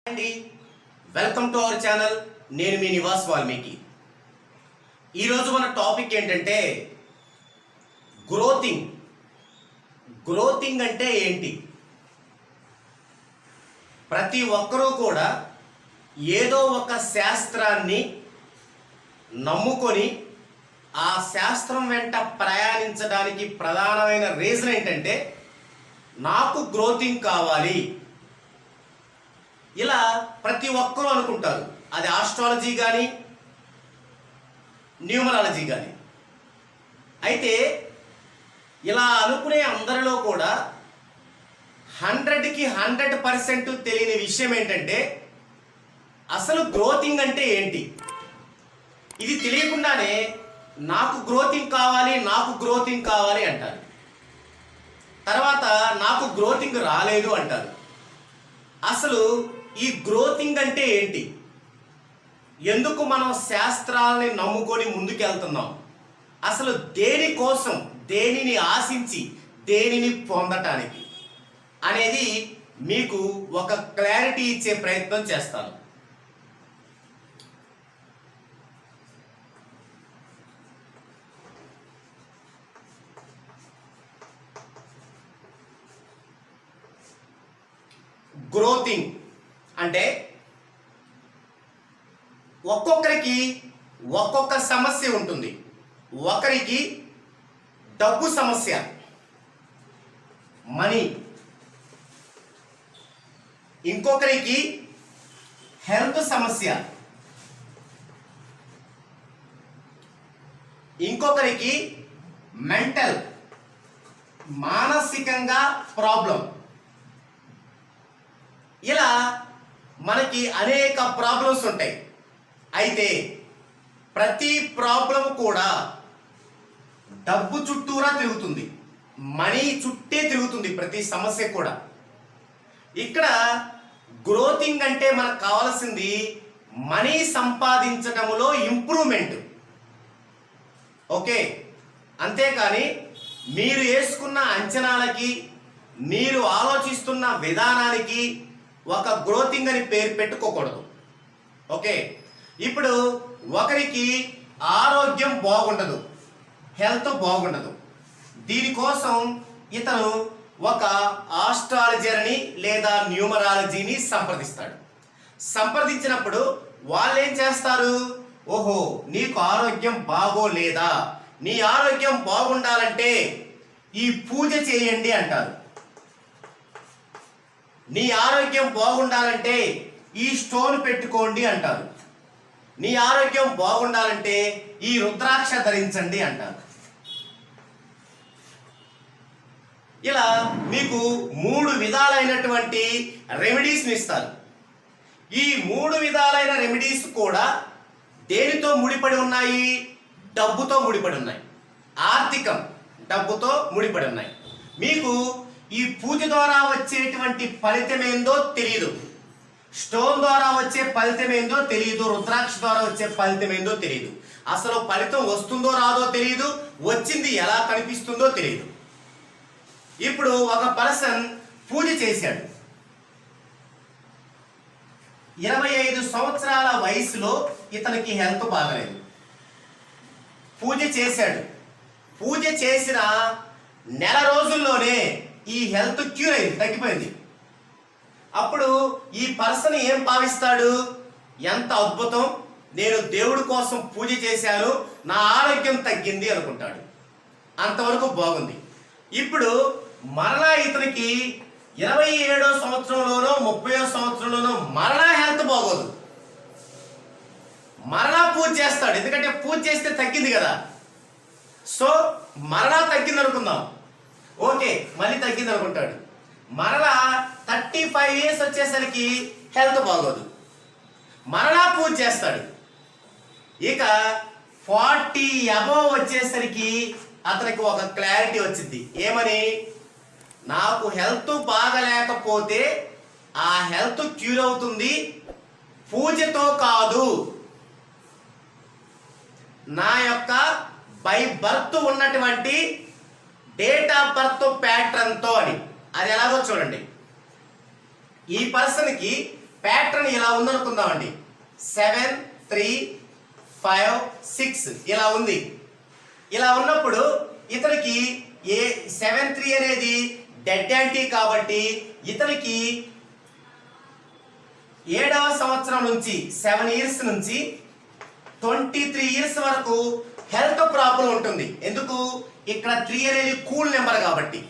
అండి, welcome to our channel. నేను మీ నివాస్ వాల్మీకి. ఈరోజు మన టాపిక్ ఏంటంటే గ్రోతింగ్. గ్రోతింగ్ అంటే ఏంటి? ప్రతి ఒక్కరూ కూడా ఏదో ఒక శాస్త్రాన్ని నమ్ముకొని ఆ శాస్త్రం వెంట ప్రయాణించడానికి ప్రధానమైన రీజన్ ఏంటంటే నాకు గ్రోతింగ్ కావాలి. ఇలా ప్రతి ఒక్కరూ అనుకుంటారు. అది ఆస్ట్రాలజీ కానీ న్యూమరాలజీ కానీ. అయితే ఇలా అనుకునే అందరిలో కూడా 100కి 100% తెలియని విషయం ఏంటంటే అసలు గ్రోతింగ్ అంటే ఏంటి. ఇది తెలియకుండానే నాకు గ్రోతింగ్ కావాలి, నాకు గ్రోతింగ్ కావాలి అంటారు. తర్వాత నాకు గ్రోతింగ్ రాలేదు అంటారు. అసలు ఈ గ్రోతింగ్ అంటే ఏంటి? ఎందుకు మనం శాస్త్రాలని నమ్ముకొని ముందుకెళ్తున్నాం? అసలు దేనికోసం, దేనిని ఆశించి, దేనిని పొందటానికి అనేది మీకు ఒక క్లారిటీ ఇచ్చే ప్రయత్నం చేస్తాను. గ్రోతింగ్ అంటే ఒక్కొక్కరికి ఒక్కొక్క సమస్య ఉంటుంది. ఒకరికి డబ్బు సమస్య, మనీ. ఇంకొకరికి హెల్త్ సమస్య, ఇంకొకరికి మెంటల్, మానసికంగా ప్రాబ్లం. ఇలా మనకి అనేక ప్రాబ్లమ్స్ ఉంటాయి. అయితే ప్రతి ప్రాబ్లం కూడా డబ్బు చుట్టూరా తిరుగుతుంది, మనీ చుట్టే తిరుగుతుంది ప్రతి సమస్య కూడా. ఇక్కడ గ్రోతింగ్ అంటే మనకు కావాల్సింది మనీ సంపాదించడంలో ఇంప్రూవ్మెంట్. ఓకే, అంతేకాని మీరు వేసుకున్న అంచనాలకి, మీరు ఆలోచిస్తున్న విధానానికి ఒక గ్రోతింగ్ అని పేరు పెట్టుకోకూడదు. ఓకే, ఇప్పుడు ఒకరికి ఆరోగ్యం బాగుండదు, హెల్త్ బాగుండదు. దీనికోసం ఇతను ఒక ఆస్ట్రాలజర్ని లేదా న్యూమరాలజీని సంప్రదిస్తాడు. సంప్రదించినప్పుడు వాళ్ళు ఏం చేస్తారు? ఓహో, నీకు ఆరోగ్యం బాగోలేదా, నీ ఆరోగ్యం బాగుండాలంటే ఈ పూజ చేయండి అంటారు. నీ ఆరోగ్యం బాగుండాలంటే ఈ స్టోన్ పెట్టుకోండి అంటారు. నీ ఆరోగ్యం బాగుండాలంటే ఈ రుద్రాక్ష ధరించండి అంటారు. ఇలా మీకు 3 విధాలైనటువంటి రెమెడీస్ని ఇస్తారు. ఈ 3 విధాలైన రెమెడీస్ కూడా దేనితో ముడిపడి ఉన్నాయి? డబ్బుతో ముడిపడి ఉన్నాయి. ఆర్థికం, డబ్బుతో ముడిపడి ఉన్నాయి. మీకు ఈ పూజ ద్వారా వచ్చేటువంటి ఫలితం ఏందో తెలియదు, స్టోన్ ద్వారా వచ్చే ఫలితం ఏందో తెలియదు, రుద్రాక్ష ద్వారా వచ్చే ఫలితం ఏందో తెలియదు. అసలు ఫలితం వస్తుందో రాదో తెలియదు, వచ్చింది ఎలా కనిపిస్తుందో తెలియదు. ఇప్పుడు ఒక పర్సన్ పూజ చేశాడు. 25 సంవత్సరాల వయసులో ఇతనికి హెల్త్ బాగలేదు. పూజ చేశాడు. పూజ చేసిన నెల రోజుల్లోనే ఈ హెల్త్ క్యూర్ అయింది, తగ్గిపోయింది. అప్పుడు ఈ పర్సన్ ఏం భావిస్తాడు? ఎంత అద్భుతం, నేను దేవుడి కోసం పూజ చేశాను, నా ఆరోగ్యం తగ్గింది అనుకుంటాడు. అంతవరకు బాగుంది. ఇప్పుడు మరలా ఇతనికి 27వ సంవత్సరంలోనో 30వ సంవత్సరంలోనో మరలా హెల్త్ బాగోదు. మరలా పూజ చేస్తాడు, ఎందుకంటే పూజ చేస్తే తగ్గింది కదా. సో మరలా తగ్గింది అనుకుందాం. ఓకే, మళ్ళీ తగ్గింది అనుకుంటాడు. మరలా 35 ఇయర్స్ వచ్చేసరికి హెల్త్ బాగోదు. మరలా పూజ చేస్తాడు. ఇక 40 అబోవ్ వచ్చేసరికి అతనికి ఒక క్లారిటీ వచ్చింది. ఏమని? నాకు హెల్త్ బాగలేకపోతే ఆ హెల్త్ క్యూర్ అవుతుంది పూజతో కాదు, నా యొక్క బై బర్త్ ఉన్నటువంటి డేట్ ఆఫ్ బర్త్ ప్యాటర్న్తో అని. అది ఎలాగో చూడండి. ఈ పర్సన్కి ప్యాటర్న్ ఇలా ఉందనుకుందామండి, 7 3 5 6 ఇలా ఉంది. ఇలా ఉన్నప్పుడు ఇతనికి 7 3 అనేది డెడ్ యాంటీ కాబట్టి ఇతనికి 7వ సంవత్సరం నుంచి 7 ఇయర్స్ నుంచి 23 ఇయర్స్ వరకు హెల్త్ ప్రాబ్లం ఉంటుంది. ఎందుకు? ఇక్కడ 3 అనేది కూల్ నెంబర్ కాబట్టి.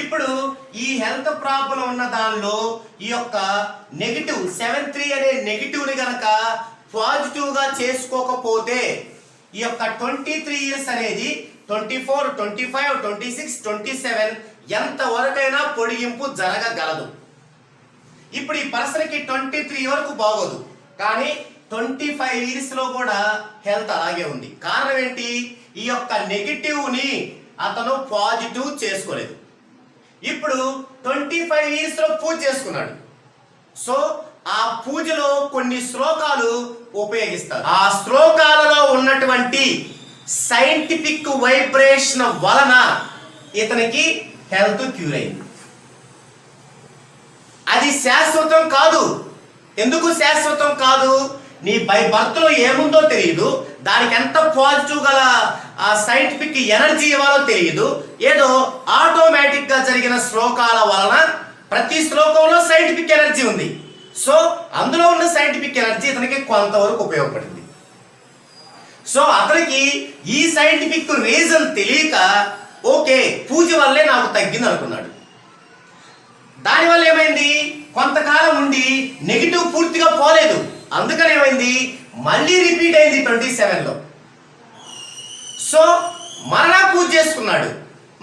ఇప్పుడు ఈ హెల్త్ ప్రాబ్లం ఉన్న దానిలో ఈ యొక్క నెగిటివ్ 7 3 అనే నెగిటివ్ ని గనక పాజిటివ్ గా చేసుకోకపోతే ఈ యొక్క 23 ఇయర్స్ అనేది 24 25 26 27 ఎంత వరకైనా పొడిగింపు జరగగలదు. ఇప్పుడు ఈ పర్సన్కి 23 వరకు బాగోదు, కానీ 25 ఇయర్స్ లో కూడా హెల్త్ అలాగే ఉంది. కారణం ఏంటి? ఈ యొక్క నెగిటివ్ ని అతను పాజిటివ్ చేసుకోలేదు. ఇప్పుడు 25 ఇయర్స్ లో పూజ చేసుకున్నాడు. సో ఆ పూజలో కొన్ని శ్లోకాలు ఉపయోగిస్తారు. ఆ శ్లోకాలలో ఉన్నటువంటి సైంటిఫిక్ వైబ్రేషన్ వలన ఇతనికి హెల్త్ క్యూర్ అయింది. అది శాశ్వతం కాదు. ఎందుకు శాశ్వతం కాదు? నీ బై బర్త్లో ఏముందో తెలియదు, దానికి ఎంత పాజిటివ్ గల ఆ సైంటిఫిక్ ఎనర్జీ ఇవ్వాలో తెలియదు. ఏదో ఆటోమేటిక్ గా జరిగిన శ్లోకాల వలన ప్రతి శ్లోకంలో సైంటిఫిక్ ఎనర్జీ ఉంది. సో అందులో ఉన్న సైంటిఫిక్ ఎనర్జీ ఇతనికి కొంతవరకు ఉపయోగపడింది. సో అతనికి ఈ సైంటిఫిక్ రీజన్ తెలియక ఓకే పూజ వల్లే నాకు తగ్గింది అనుకున్నాడు. దానివల్ల ఏమైంది? కొంతకాలం ఉండి నెగిటివ్ పూర్తిగా పోలేదు. అందుకని ఏమైంది? మళ్ళీ రిపీట్ అయింది 27లో. సో మరలా పూజ చేసుకున్నాడు.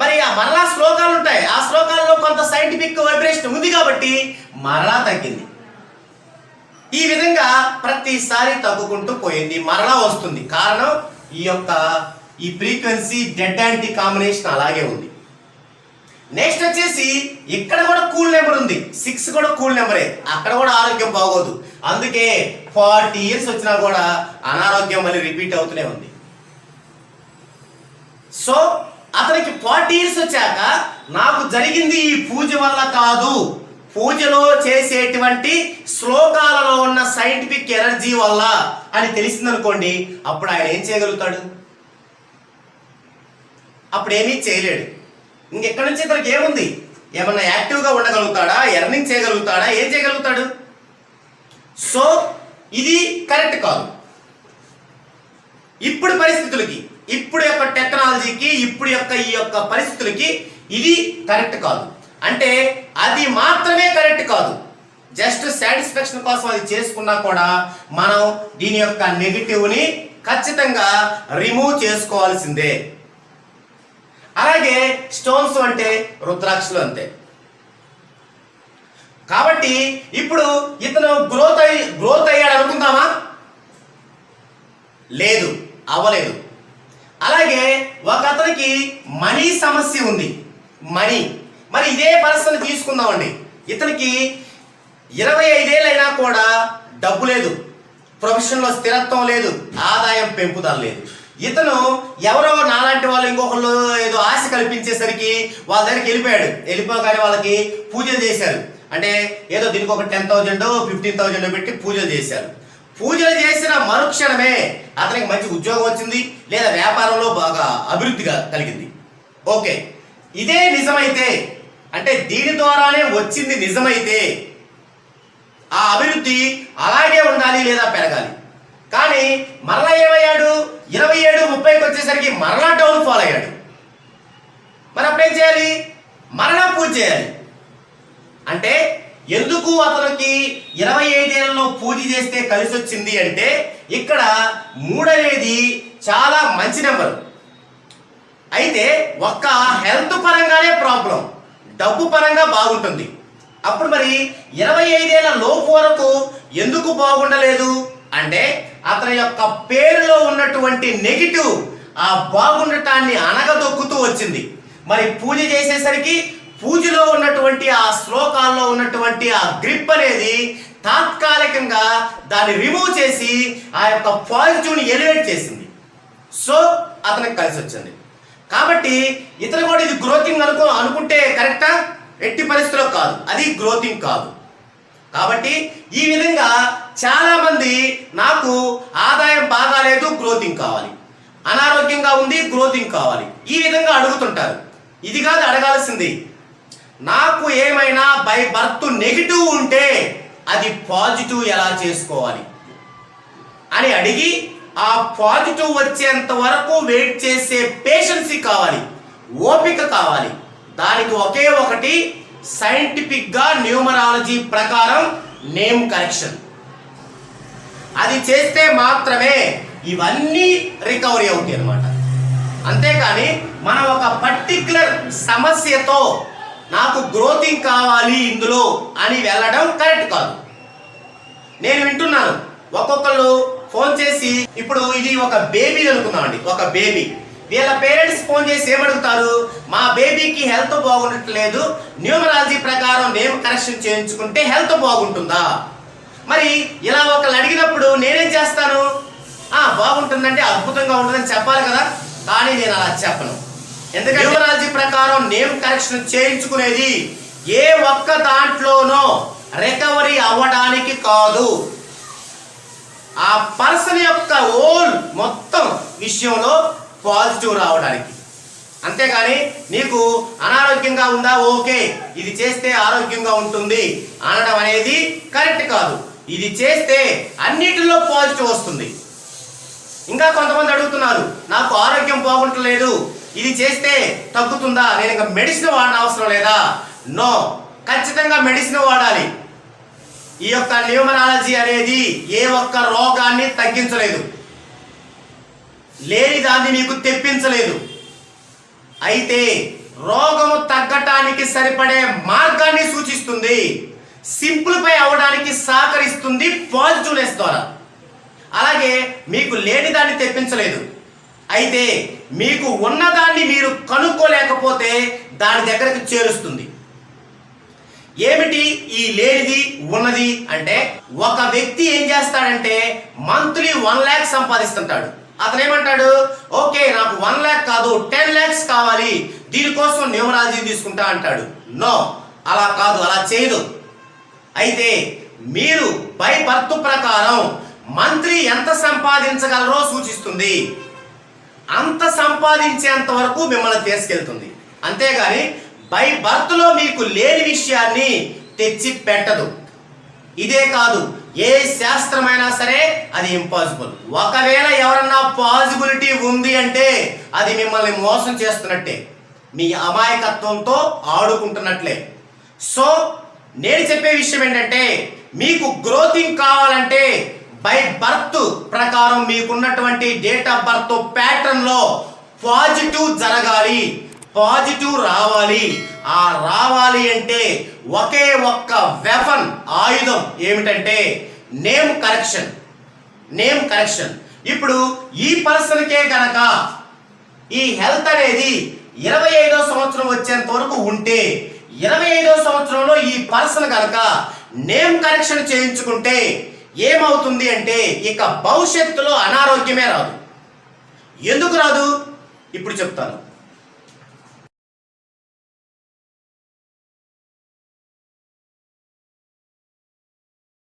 మరి ఆ మరలా శ్లోకాలు ఉంటాయి, ఆ శ్లోకాల్లో కొంత సైంటిఫిక్ వైబ్రేషన్ ఉంది కాబట్టి మరలా తగ్గింది. ఈ విధంగా ప్రతిసారి తగ్గుకుంటూ పోయింది, మరలా వస్తుంది. కారణం ఈ ఫ్రీక్వెన్సీ డెడ్ యాంటీ కాంబినేషన్ అలాగే ఉంది. నెక్స్ట్ వచ్చేసి ఇక్కడ కూడా కూల్ నెంబర్ ఉంది, 6 కూడా కూల్ నెంబరే. అక్కడ కూడా ఆరోగ్యం బాగోదు. అందుకే 40 ఇయర్స్ వచ్చినా కూడా అనారోగ్యం మళ్ళీ రిపీట్ అవుతూనే ఉంది. సో అతనికి 40 ఇయర్స్ వచ్చాక నాకు జరిగింది ఈ పూజ వల్ల కాదు, పూజలో చేసేటువంటి శ్లోకాలలో ఉన్న సైంటిఫిక్ ఎనర్జీ వల్ల అని తెలిసిందనుకోండి, అప్పుడు ఆయన ఏం చేయగలుగుతాడు? అప్పుడు ఏమీ చేయలేడు. ఇంకెక్కడి నుంచి ఇతనికి ఏముంది? ఏమన్నా యాక్టివ్గా ఉండగలుగుతాడా? ఎర్నింగ్ చేయగలుగుతాడా? ఏం చేయగలుగుతాడు? సో ఇది కరెక్ట్ కాదు. ఇప్పుడు పరిస్థితులకి, ఇప్పుడు యొక్క టెక్నాలజీకి, ఇప్పుడు ఈ యొక్క పరిస్థితులకి ఇది కరెక్ట్ కాదు. అంటే అది మాత్రమే కరెక్ట్ కాదు, జస్ట్ సాటిస్ఫాక్షన్ కోసం అది చేసుకున్నా కూడా మనం దీని యొక్క నెగిటివ్ని ఖచ్చితంగా రిమూవ్ చేసుకోవాల్సిందే. అలాగే స్టోన్స్ అంటే రుద్రాక్షలు అంతే. కాబట్టి ఇప్పుడు ఇతను గ్రోత్ అయ్యాడు అనుకుందామా? లేదు, అవ్వలేదు. అలాగే ఒక అతనికి మనీ సమస్య ఉంది, మనీ. మరి ఇదే పర్సన్ తీసుకుందామండి, ఇతనికి 25 ఏళ్ళైనా కూడా డబ్బు లేదు, ప్రొఫెషన్లో స్థిరత్వం లేదు, ఆదాయం పెంపుదల లేదు. ఇతను ఎవరో నాలాంటి వాళ్ళు ఇంకొకళ్ళు ఏదో ఆశ కల్పించేసరికి వాళ్ళ దగ్గరికి వెళ్ళిపోగానే వాళ్ళకి పూజలు చేశారు. అంటే ఏదో దీనికి ఒక 10,000 15,000 పెట్టి పూజలు చేశారు. పూజలు చేసిన మరుక్షణమే అతనికి మంచి ఉద్యోగం వచ్చింది, లేదా వ్యాపారంలో బాగా అభివృద్ధిగా కలిగింది. ఓకే, ఇదే నిజమైతే, అంటే దీని ద్వారానే వచ్చింది నిజమైతే ఆ అభివృద్ధి అలాగే ఉండాలి లేదా పెరగాలి. కానీ మరలా ఏమయ్యాడు? 27 30కి వచ్చేసరికి మరలా డౌన్ ఫాల్ అయ్యాడు. మరి అప్పుడేం చేయాలి? మరలా పూజ చేయాలి. అంటే ఎందుకు అతనికి 25 ఏళ్ళలో పూజ చేస్తే కలిసి వచ్చింది అంటే, ఇక్కడ 3 అనేది చాలా మంచి నెంబర్. అయితే ఒక్క హెల్త్ పరంగానే ప్రాబ్లం, డబ్బు పరంగా బాగుంటుంది. అప్పుడు మరి 25 ఏళ్ళ లోపు వరకు ఎందుకు బాగుండలేదు అంటే, అతని యొక్క పేరులో ఉన్నటువంటి నెగిటివ్ ఆ బాగుండటాన్ని అనగదొక్కుతూ వచ్చింది. మరి పూజ చేసేసరికి పూజలో ఉన్నటువంటి ఆ శ్లోకాల్లో ఉన్నటువంటి ఆ గ్రిప్ అనేది తాత్కాలికంగా దాన్ని రిమూవ్ చేసి ఆ యొక్క పాజిటివ్ని ఎలివేట్ చేసింది. సో అతనికి కలిసి వచ్చింది. కాబట్టి ఇతను కూడా ఇది గ్రోతింగ్ అనుకుంటే కరెక్టా? ఎట్టి పరిస్థితిలో కాదు, అది గ్రోతింగ్ కాదు. కాబట్టి ఈ విధంగా చాలా మంది నాకు ఆదాయం బాగాలేదు, గ్రోతింగ్ కావాలి, అనారోగ్యంగా ఉంది, గ్రోతింగ్ కావాలి, ఈ విధంగా అడుగుతుంటారు. ఇది కాదు అడగాల్సింది. నాకు ఏమైనా బై బర్త్ నెగిటివ్ ఉంటే అది పాజిటివ్ ఎలా చేసుకోవాలి అని అడిగి ఆ పాజిటివ్ వచ్చేంత వరకు వెయిట్ చేసే పేషెన్సీ కావాలి, ఓపిక కావాలి. దానికి ఒకే ఒకటి సైంటిఫిక్ గా న్యూమరాలజీ ప్రకారం నేమ్ కరెక్షన్. అది చేస్తే మాత్రమే ఇవన్నీ రికవరీ అవుతాయి అన్నమాట. అంతేకాని మనం ఒక పర్టిక్యులర్ సమస్యతో నాకు గ్రోతింగ్ కావాలి ఇందులో అని వెళ్ళడం కరెక్ట్ కాదు. నేను వింటున్నాను ఒక్కొక్కళ్ళు ఫోన్ చేసి, ఇప్పుడు ఇది ఒక బేబీ అనుకుందామండి, ఒక బేబీ, వీళ్ళ పేరెంట్స్ ఫోన్ చేసి ఏమడుగుతారు, మా బేబీకి హెల్త్ బాగుండట్లేదు, న్యూమరాలజీ ప్రకారం నేమ్ కరెక్షన్ చేయించుకుంటే హెల్త్ బాగుంటుందా? మరి ఇలా ఒకళ్ళు అడిగినప్పుడు నేనేం చేస్తాను, బాగుంటుందంటే అద్భుతంగా ఉంటుందని చెప్పాలి కదా. కానీ నేను అలా చెప్పను. ఎందుకంటే న్యూమరాలజీ ప్రకారం నేమ్ కరెక్షన్ చేయించుకునేది ఏ ఒక్క దాంట్లోనో రికవరీ అవ్వడానికి కాదు, ఆ పర్సన్ యొక్క ఓల్ మొత్తం విషయంలో పాజిటివ్ రావడానికి. అంతేగాని నీకు అనారోగ్యంగా ఉందా, ఓకే ఇది చేస్తే ఆరోగ్యంగా ఉంటుంది అనడం అనేది కరెక్ట్ కాదు. ఇది చేస్తే అన్నిటిలో పాజిటివ్ వస్తుంది. ఇంకా కొంతమంది అడుగుతున్నారు, నాకు ఆరోగ్యం బాగుంటలేదు, ఇది చేస్తే తగ్గుతుందా, నేను ఇంకా మెడిసిన్ వాడిన అవసరం లేదా? నో, ఖచ్చితంగా మెడిసిన్ వాడాలి. ఈ యొక్క న్యూమరాలజీ అనేది ఏ ఒక్క రోగాన్ని తగ్గించలేదు, లేని దాన్ని మీకు తెప్పించలేదు. అయితే రోగము తగ్గటానికి సరిపడే మార్గాన్ని సూచిస్తుంది, సింప్లిఫై అవ్వడానికి సహకరిస్తుంది పాజిటివ్నెస్ ద్వారా. అలాగే మీకు లేని దాన్ని తెప్పించలేదు. అయితే మీకు ఉన్నదాన్ని మీరు కనుక్కోలేకపోతే దాని దగ్గరకు చేరుస్తుంది. ఏమిటి ఈ లేనిది ఉన్నది అంటే, ఒక వ్యక్తి ఏం చేస్తాడంటే మంత్లీ 1 lakh సంపాదిస్తుంటాడు. అతను ఏమంటాడు, ఓకే నాకు 1 lakh కాదు 10 lakhs కావాలి, దీనికోసం న్యూమరాలజీ తీసుకుంటా అంటాడు. నో, అలా కాదు, అలా చేయదు. అయితే మీరు బై బర్త్ ప్రకారం మంత్లీ ఎంత సంపాదించగలరో సూచిస్తుంది, అంత సంపాదించేంత వరకు మిమ్మల్ని తీసుకెళ్తుంది. అంతేగాని బై బర్త్ లో మీకు లేని విషయాన్ని తెచ్చి పెట్టదు. ఇదే కాదు, ఏ శాస్త్రమైనా సరే అది ఇంపాసిబుల్. ఒకవేళ ఎవరన్నా పాసిబిలిటీ ఉంది అంటే అది మిమ్మల్ని మోసం చేస్తున్నట్టే, మీ అమాయకత్వంతో ఆడుకుంటున్నట్లే. సో నేను చెప్పే విషయం ఏంటంటే, మీకు గ్రోతింగ్ కావాలంటే బై బర్త్ ప్రకారం మీకున్నటువంటి డేట్ ఆఫ్ బర్త్ ప్యాటర్న్ లో పాజిటివ్ జరగాలి, పాజిటివ్ రావాలి. ఆ రావాలి అంటే ఒకే ఒక్క వెపన్, ఆయుధం ఏమిటంటే నేమ్ కరెక్షన్. Name correction. ఇప్పుడు ఈ పర్సన్కే గనక ఈ హెల్త్ అనేది 25వ సంవత్సరం వచ్చేంత వరకు ఉంటే, 25వ సంవత్సరంలో ఈ పర్సన్ గనక నేమ్ కరెక్షన్ చేయించుకుంటే ఏమవుతుంది అంటే, ఇక భవిష్యత్తులో అనారోగ్యమే రాదు. ఎందుకు రాదు ఇప్పుడు చెప్తాను.